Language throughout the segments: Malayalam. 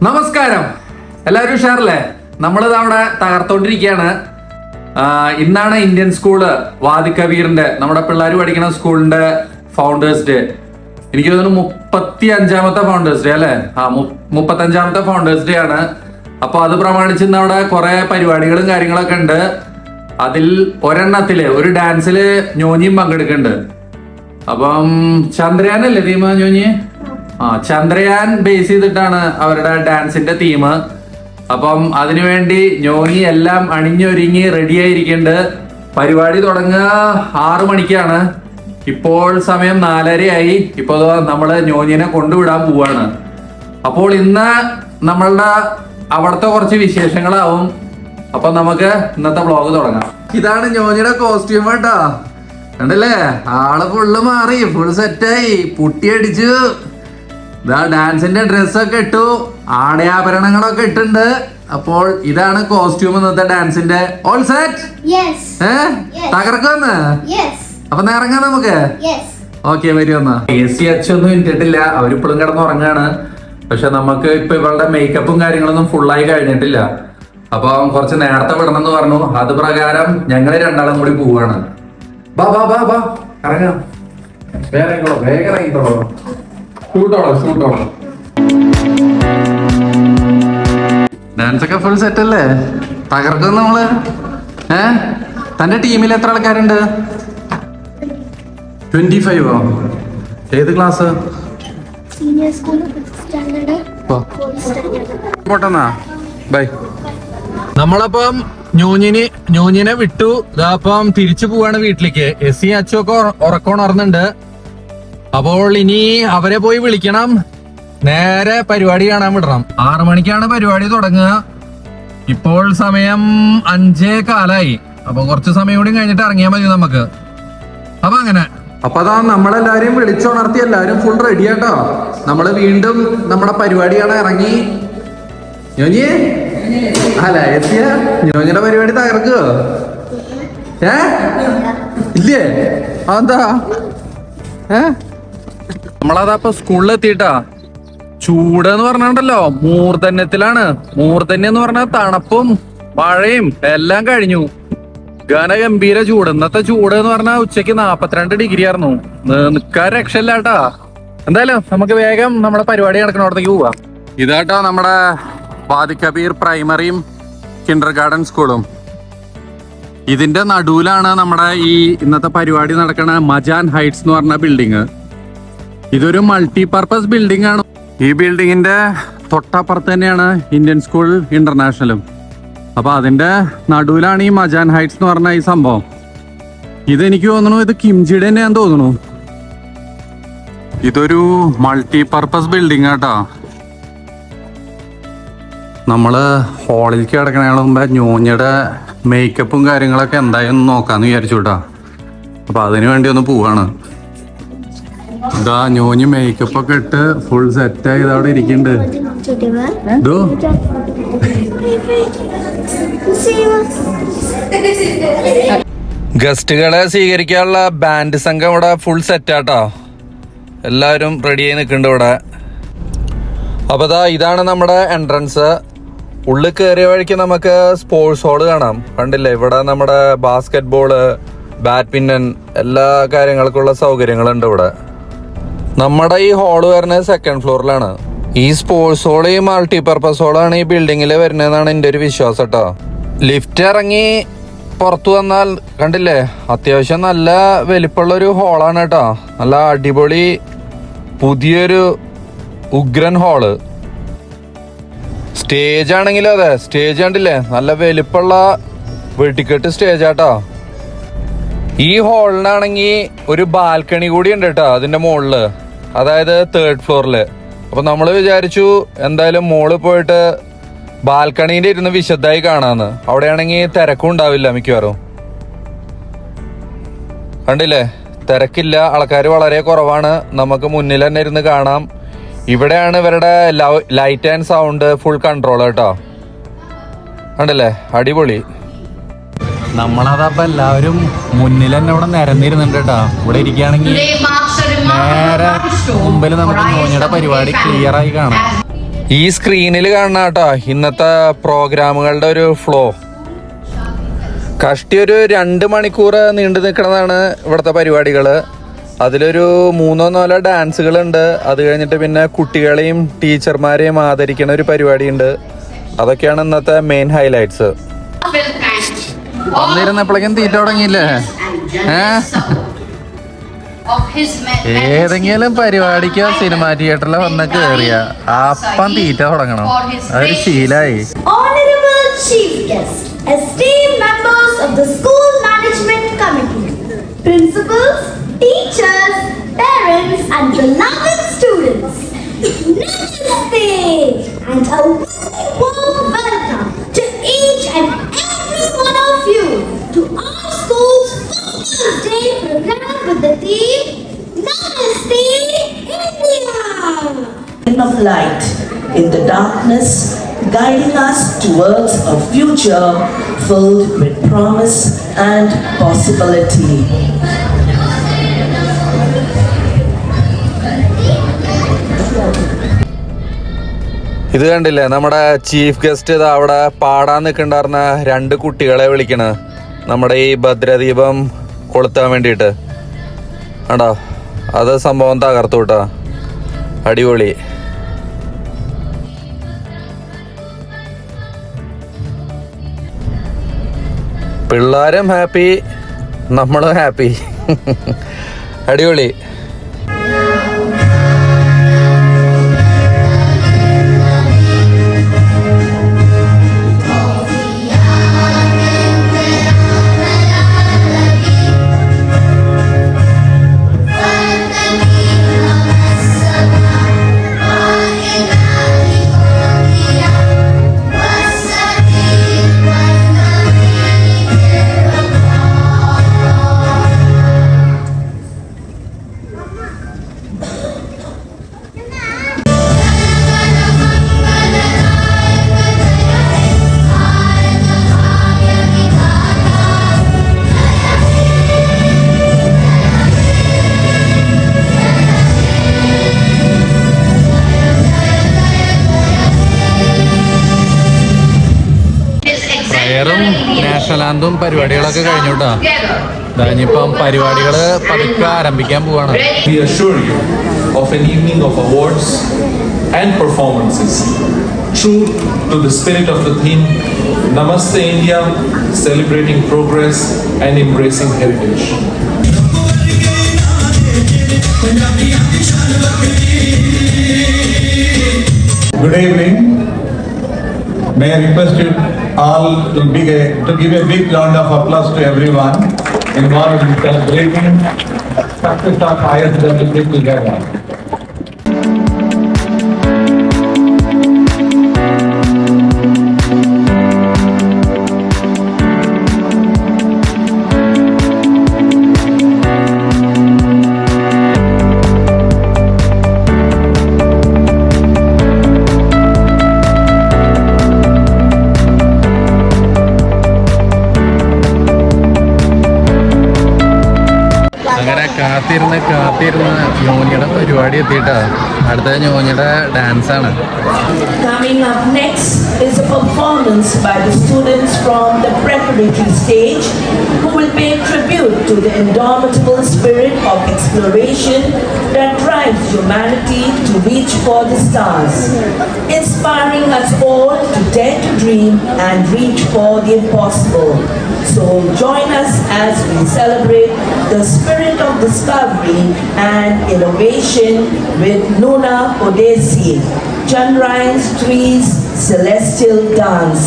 നമസ്കാരം, എല്ലാവരും ഉഷാറല്ലേ? നമ്മളിത് അവിടെ തകർത്തോണ്ടിരിക്കുകയാണ്. ഇന്നാണ് ഇന്ത്യൻ സ്കൂള് വാദി കബീറിന്റെ, നമ്മുടെ പിള്ളേർ പഠിക്കുന്ന സ്കൂളിന്റെ ഫൗണ്ടേഴ്സ് ഡേ. എനിക്ക് തോന്നുന്നു 35ാമത്തെ ഫൗണ്ടേഴ്സ് ഡേ അല്ലെ? 35ാമത്തെ ഫൗണ്ടേഴ്സ് ഡേ ആണ്. അപ്പൊ അത് പ്രമാണിച്ച് ഇന്ന് അവിടെ കുറെ പരിപാടികളും കാര്യങ്ങളൊക്കെ ഉണ്ട്. അതിൽ ഒരെണ്ണത്തില് ഒരു ഡാൻസില് ഞോഞ്ഞിയും പങ്കെടുക്കുന്നുണ്ട്. അപ്പം ചന്ദ്രയാൻ അല്ലേ തീം? ഞോഞ്ഞി ചന്ദ്രയാൻ ബേസ് ചെയ്തിട്ടാണ് അവരുടെ ഡാൻസിന്റെ തീം. അപ്പം അതിനുവേണ്ടി ഞോഞ്ഞി എല്ലാം അണിഞ്ഞൊരുങ്ങി റെഡി ആയിരിക്കുന്നുണ്ട്. പരിപാടി തുടങ്ങുക 6 മണിക്കാണ്. ഇപ്പോൾ സമയം 4:30 ഇപ്പൊ നമ്മള് ഞോഞ്ഞിനെ കൊണ്ടുവിടാൻ പോവാണ്. അപ്പോൾ ഇന്ന് നമ്മളുടെ അവിടുത്തെ കുറച്ച് വിശേഷങ്ങളാവും. അപ്പൊ നമുക്ക് ഇന്നത്തെ വ്ളോഗ് തുടങ്ങാം. ഇതാണ് ഞോഞ്ഞിയുടെ കോസ്റ്റ്യൂം കേട്ടോ, കണ്ടല്ലേ? ആള് ഫുള്ള് മാറി, ഫുൾ സെറ്റായി, പുട്ടിയടിച്ചു. ഇതാ ഡാൻസിന്റെ ഡ്രസ്സൊക്കെ ഇട്ടു, ആടയാഭരണങ്ങളൊക്കെ ഇട്ടുണ്ട്. അപ്പോൾ ഇതാണ് കോസ്റ്റ്യൂം ഇന്നത്തെ ഡാൻസിന്റെ. All set? തകർക്കുമെന്ന്? അപ്പൊ ഇറങ്ങാം നമുക്ക്. ഓക്കെ, വരുമെന്ന്. AC ഒന്നും ഇട്ടിട്ടില്ല, അവരിപ്പോഴും കിടന്നുറങ്ങാണ്. പക്ഷെ നമുക്ക് ഇപ്പൊ ഇവളുടെ മേക്കപ്പും കാര്യങ്ങളൊന്നും ഫുള്ളായി കഴിഞ്ഞിട്ടില്ല. അപ്പൊ കുറച്ച് നേരത്തെ വിടണം എന്ന് പറഞ്ഞു. അത് പ്രകാരം ഞങ്ങള് രണ്ടാളും കൂടി പോവാണ്. ബാ ബാ ബാ ബാ ഇറങ്ങാം. വേഗം ഇറങ്ങിക്കോളൂ. ഷൂട്ടോളോ. ഡാൻസ് ഒക്കെ ഫുൾ സെറ്റ് അല്ലേ? തകർക്കും നമ്മള്. തന്റെ ടീമിൽ എത്ര ആൾക്കാരുണ്ട്? 25ഓ? ഏത് ക്ലാസ്? പോട്ടെന്നാ, ബൈ. നമ്മളപ്പം ഞൂഞ്ഞിനെ വിട്ടു. ഇതാപ്പം തിരിച്ചു പോവാണ് വീട്ടിലേക്ക്. എസ്സി അച്ചുമൊക്കെ ഉറക്കമുണർന്നുണ്ട്. അപ്പോൾ ഇനി അവരെ പോയി വിളിക്കണം. നേരെ പരിപാടി കാണാൻ വിടണം. 6 മണിക്കാണ് പരിപാടി തുടങ്ങുക. ഇപ്പോൾ സമയം 5:15. അപ്പൊ കുറച്ച് സമയം കൂടി കഴിഞ്ഞിട്ട് ഇറങ്ങിയാൽ മതി നമുക്ക്. അപ്പൊ അങ്ങനെ അപ്പൊ അതാ നമ്മളെല്ലാരും വിളിച്ചുണർത്തി. എല്ലാരും ഫുൾ റെഡി ആട്ടോ. നമ്മള് വീണ്ടും നമ്മുടെ പരിപാടി കാണാൻ ഇറങ്ങി. ഞോഞ്ഞി അല്ല എത്തിയ ഞോഞ്ഞിയുടെ പരിപാടി തകർക്കുക? ഇല്ലേ? അതെന്താ? നമ്മളതപ്പൊ സ്കൂളിലെത്തിട്ടാ. ചൂട് എന്ന് പറഞ്ഞാണ്ടല്ലോ മൂർധന്യത്തിലാണ്. മൂർധന്യം എന്ന് പറഞ്ഞാൽ തണുപ്പും മഴയും എല്ലാം കഴിഞ്ഞു. ഗംഭീര ചൂട്. ഇന്നത്തെ ചൂട് എന്ന് പറഞ്ഞാൽ ഉച്ചക്ക് 42 ഡിഗ്രി ആയിരുന്നു. നിക്കാൻ രക്ഷയില്ലാട്ടാ. എന്തായാലും നമുക്ക് വേഗം നമ്മുടെ പരിപാടി നടക്കണോടത്തേക്ക് പോവാം. ഇതാട്ടോ നമ്മുടെ വാദി കബീർ പ്രൈമറിയും കിൻഡർ ഗാർഡൻ സ്കൂളും. ഇതിന്റെ നടുവിലാണ് നമ്മുടെ ഈ ഇന്നത്തെ പരിപാടി നടക്കണ മജാൻ ഹൈറ്റ്സ് എന്ന് പറഞ്ഞ ബിൽഡിങ്. ഇതൊരു മൾട്ടിപർപ്പസ് ബിൽഡിംഗ് ആണ്. ഈ ബിൽഡിങ്ങിന്റെ തൊട്ടപ്പുറത്ത് തന്നെയാണ് ഇന്ത്യൻ സ്കൂൾ ഇന്റർനാഷണലും. അപ്പൊ അതിന്റെ നടുവിലാണ് ഈ മജാൻ ഹൈറ്റ്സ് എന്ന് പറഞ്ഞ ഈ സംഭവം. ഇതെനിക്ക് തോന്നുന്നു ഇത് കിംജിയുടെ തന്നെയാന്ന് തോന്നുന്നു. ഇതൊരു മൾട്ടിപർപ്പസ് ബിൽഡിംഗ് ആട്ടോ. നമ്മള് ഹാളിലേക്ക് കിടക്കണ മുമ്പ് ഞോഞ്ഞയുടെ മേക്കപ്പും കാര്യങ്ങളൊക്കെ എന്തായാലും നോക്കാന്ന് വിചാരിച്ചു കേട്ടോ. അപ്പൊ അതിനു വേണ്ടി ഒന്ന് പോവാണ്. ഇതാ ഞോഞ്ഞ് മേക്കപ്പ് ഒക്കെ ഇട്ട് ഫുൾ സെറ്റായി ഇതവിടെ ഇരിക്കുന്നുണ്ട്. ഗസ്റ്റുകളെ സ്വീകരിക്കാനുള്ള ബാൻഡ് സംഘം ഇവിടെ ഫുൾ സെറ്റാട്ടോ. എല്ലാവരും റെഡിയായി നിൽക്കുന്നുണ്ട് ഇവിടെ. അപ്പൊ ഇതാണ് നമ്മുടെ എൻട്രൻസ്. ഉള്ളിൽ കയറിയ വഴിക്ക് നമുക്ക് സ്പോർട്സ് ഹാള് കാണാം. കണ്ടില്ലേ? ഇവിടെ നമ്മുടെ ബാസ്കറ്റ് ബോള്, ബാഡ്മിന്റൺ എല്ലാ കാര്യങ്ങൾക്കുള്ള സൗകര്യങ്ങളുണ്ട് ഇവിടെ. നമ്മുടെ ഈ ഹാള് വരുന്നത് 2nd ഫ്ലോറിലാണ്. ഈ സ്പോർട്സ് ഹാള് ഈ മൾട്ടിപർപ്പസ് ഹാളാണ് ഈ ബിൽഡിങ്ങിൽ വരുന്നതെന്നാണ് എൻ്റെ ഒരു വിശ്വാസം കേട്ടോ. ലിഫ്റ്റ് ഇറങ്ങി പുറത്തു വന്നാൽ കണ്ടില്ലേ, അത്യാവശ്യം നല്ല വലിപ്പമുള്ളൊരു ഹാളാണ് കേട്ടോ. നല്ല അടിപൊളി പുതിയൊരു ഉഗ്രൻ ഹാള്. സ്റ്റേജ് ആണെങ്കിലും അതെ, സ്റ്റേജ് കണ്ടില്ലേ, നല്ല വലിപ്പമുള്ള വെട്ടിക്കെട്ട് സ്റ്റേജ് ആട്ടോ. ഈ ഹാളിനാണെങ്കിൽ ഒരു ബാൽക്കണി കൂടി ഉണ്ട് കേട്ടോ അതിന്റെ മുകളില്, അതായത് 3rd ഫ്ലോറില്. അപ്പൊ നമ്മൾ വിചാരിച്ചു എന്തായാലും മോളിൽ പോയിട്ട് ബാൽക്കണീന്റെ ഇരുന്ന് വിശദമായി കാണാന്ന്. അവിടെയാണെങ്കിൽ തിരക്കും ഉണ്ടാവില്ല മിക്കവാറും. കണ്ടില്ലേ, തിരക്കില്ല, ആൾക്കാർ വളരെ കുറവാണ്. നമുക്ക് മുന്നിൽ തന്നെ ഇരുന്ന് കാണാം. ഇവിടെയാണ് ഇവരുടെ light and sound full control കേട്ടോ. കണ്ടില്ലേ, അടിപൊളി. നമ്മളതപ്പോ എല്ലാവരും മുന്നിൽ തന്നെ ഇവിടെ നിരന്നിരുന്നുണ്ട് കേട്ടോ. ഇവിടെ ഇരിക്കുകയാണെങ്കിൽ നേരെ മുമ്പിൽ നമുക്ക് ഞോഞ്ഞയുടെ പരിപാടി ക്ലിയർ ആയി കാണാം. ഈ സ്ക്രീനിൽ കാണുന്ന കേട്ടോ ഇന്നത്തെ പ്രോഗ്രാമുകളുടെ ഒരു ഫ്ലോ. കഷ്ടി ഒരു 2 മണിക്കൂർ നീണ്ടു നിൽക്കുന്നതാണ് ഇവിടുത്തെ പരിപാടികൾ. അതിലൊരു 3-4 ഡാൻസുകളുണ്ട്. അത് കഴിഞ്ഞിട്ട് പിന്നെ കുട്ടികളെയും ടീച്ചർമാരെയും ആദരിക്കുന്ന ഒരു പരിപാടിയുണ്ട്. അതൊക്കെയാണ് ഇന്നത്തെ മെയിൻ ഹൈലൈറ്റ്സ്. വന്നിരുന്നപ്പോഴേക്കും തീറ്റ തുടങ്ങിയില്ലേ? ഏതെങ്കിലും പരിപാടിക്കോ സിനിമാ തിയേറ്ററിലോ വന്ന് കേറിയ അപ്പം തീറ്റ തുടങ്ങണം. അതൊരു ശീലായി. Esteemed members of the school management committee, principals, teachers, parents and beloved students, namaste and a very warm welcome to each and every one of you to our school's Father's Day program with the theme Namaste India. Of light in the darkness, guiding us towards a future filled with promise and possibility. ഇത് കണ്ടില്ലേ, നമ്മുടെ ചീഫ് ഗസ്റ്റ് ഇത് അവിടെ പാടാൻ നിൽക്കണ്ടായിരുന്ന 2 കുട്ടികളെ വിളിക്കണ നമ്മുടെ ഈ ഭദ്രദീപം കൊളുത്താൻ വേണ്ടിയിട്ട്. ആടാ അത് സംഭവം തകർത്തു കേട്ടോ, അടിപൊളി. പിള്ളേരും ഹാപ്പി, നമ്മളും ഹാപ്പി. അടിപൊളി. നാഷണലാന്തും പരിപാടികളൊക്കെ കഴിഞ്ഞു കേട്ടോ. ഇനിയിപ്പം പരിപാടികൾ പതുക്കെ ആരംഭിക്കാൻ പോവാണ്. We assure you of an evening of awards and performances, true to the spirit of the theme Namaste India, celebrating progress and embracing heritage. Good evening. May I request you all to give a big round of applause to everyone involved in celebrating success of ISWC together. കാത്തിരുന്ന് ഞോനിയുടെ പരിപാടി എത്തിയിട്ടാ. അടുത്ത ഞോനിയുടെ ഡാൻസാണ്. Coming up next is a performance by the students from the preparatory stage who will pay tribute to the indomitable spirit of exploration that drives humanity to reach for the stars, inspiring us all to dare to dream and reach for the impossible. So join us as we celebrate the spirit of discovery and innovation with Nuna Odesi, Chandrayan's Three's Celestial Dance.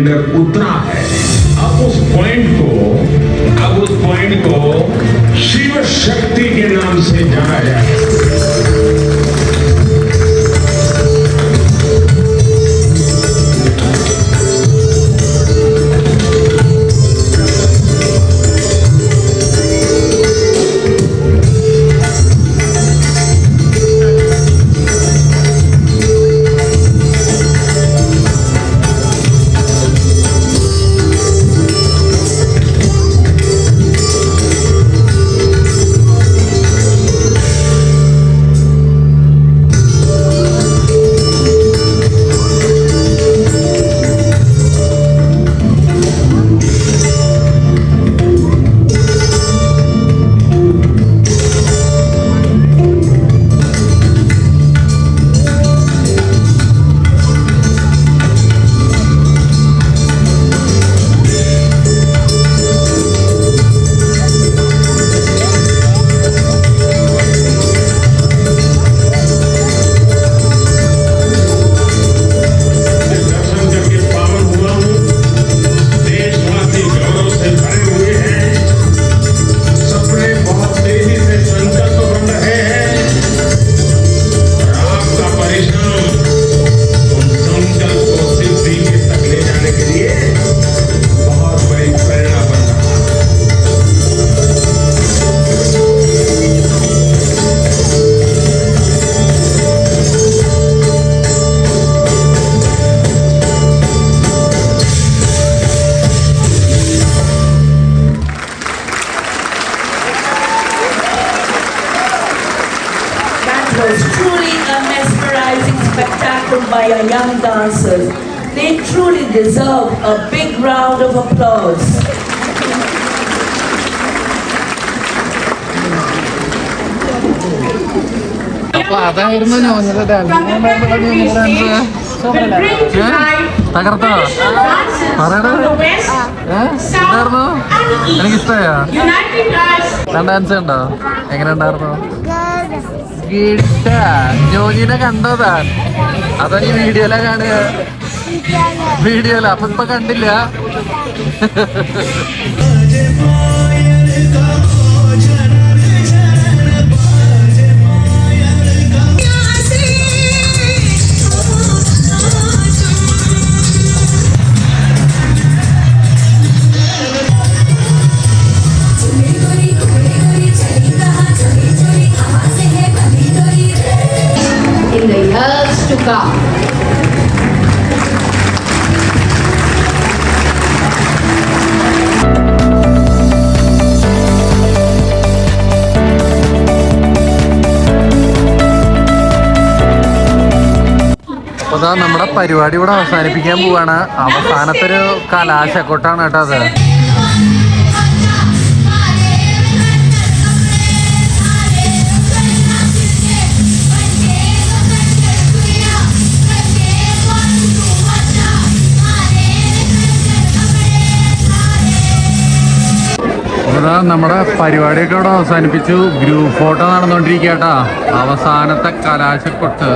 अंदर उतरा है। अब उस पॉइंट को शिव शक्ति के नाम से जाना जाए। Was truly a mesmerizing spectacle by our young dancers. They truly deserve a big round of applause. അപ്പൊ അതായിരുന്നു ഞങ്ങളുടെ ഡാൻസ്. തകർത്തോ? എന്തായിരുന്നു? എനിക്കിഷ്ടമായോ? ഡാൻസ് ഉണ്ടോ? എങ്ങനെ ഉണ്ടായിരുന്നു? ജോജിനെ കണ്ടോ താൻ? അതോ ഈ വീഡിയോയിലാ കാണുക? വീഡിയോയില അപ്പൊ ഇപ്പൊ കണ്ടില്ല. In the years to come. അപ്പൊ നമ്മുടെ പരിപാടി ഇവിടെ അവസാനിപ്പിക്കാൻ പോവാണ്. അവസാനത്തെ ഒരു കലാശക്കൊട്ടാണ് കേട്ടോ അത്. നമ്മുടെ പരിപാടിയൊക്കെ ഇവിടെ അവസാനിപ്പിച്ചു. ഗ്രൂപ്പ് ഫോട്ടോ നടന്നുകൊണ്ടിരിക്കുക കേട്ടോ. അവസാനത്തെ കലാശക്കൊട്ട്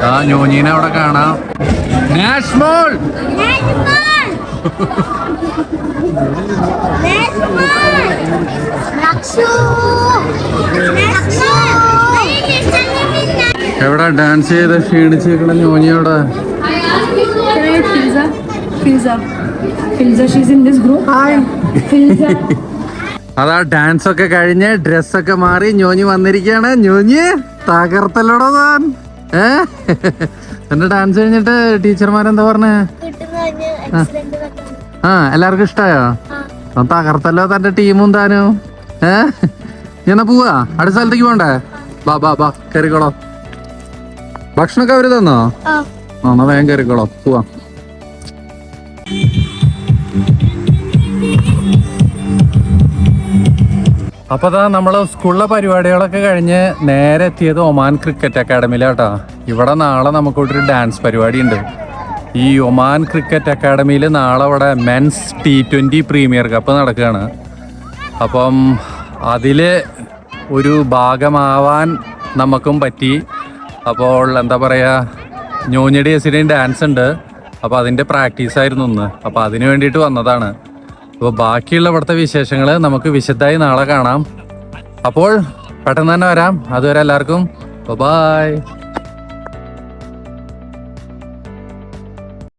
ആ ഞോഞ്ഞീനെ അവിടെ കാണാം. നാഷ്മോൾ എവിടെ ഡാൻസ് ചെയ്ത് ക്ഷീണിച്ചിരിക്കണ ഞോഞ്ഞി എവിടെ? അതാ ഡാൻസ് ഒക്കെ കഴിഞ്ഞ് ഡ്രസ്സൊക്കെ മാറി ഞോഞ്ഞി വന്നിരിക്കുകയാണ്. ഞോഞ്ഞി തകർത്തല്ലോടോ താൻ. എന്റെ ഡാൻസ് കഴിഞ്ഞിട്ട് ടീച്ചർമാരെന്താ പറഞ്ഞേ? ആ എല്ലാവർക്കും ഇഷ്ടായോ? തകർത്തല്ലോ തന്റെ ടീമും താനും. എന്നാ പോവാ? അടുത്ത സ്ഥലത്തേക്ക് പോണ്ടേ? ബാ ബാ ബാ കയറിക്കോളോ. ഭക്ഷണമൊക്കെ അവര് തന്നോ? എന്നാ വേഗം കയറിക്കോളോ. പോവാ. അപ്പൊ നമ്മള് സ്കൂളിലെ പരിപാടികളൊക്കെ കഴിഞ്ഞ് നേരെ എത്തിയത് ഒമാൻ ക്രിക്കറ്റ് അക്കാഡമിയിലാട്ടോ. ഇവിടെ നാളെ നമുക്കൊരു ഡാൻസ് പരിപാടി ഉണ്ട്. ഈ ഒമാൻ ക്രിക്കറ്റ് അക്കാഡമിയിൽ നാളെ ഇവിടെ മെൻസ് T20 പ്രീമിയർ കപ്പ് നടക്കുകയാണ്. അപ്പം അതിൽ ഒരു ഭാഗമാവാൻ നമുക്കും പറ്റി. അപ്പോൾ എന്താ പറയുക, ഞോഞ്ഞിയുടെ എസിൻ്റെയും ഡാൻസ് ഉണ്ട്. അപ്പോൾ അതിൻ്റെ പ്രാക്ടീസ് ആയിരുന്നു ഒന്ന്. അപ്പോൾ അതിന് വേണ്ടിയിട്ട് വന്നതാണ്. അപ്പോൾ ബാക്കിയുള്ള ഇവിടുത്തെ വിശേഷങ്ങൾ നമുക്ക് വിശദമായി നാളെ കാണാം. അപ്പോൾ പെട്ടെന്ന് തന്നെ വരാം. അതുവരെ എല്ലാവർക്കും ബൈ.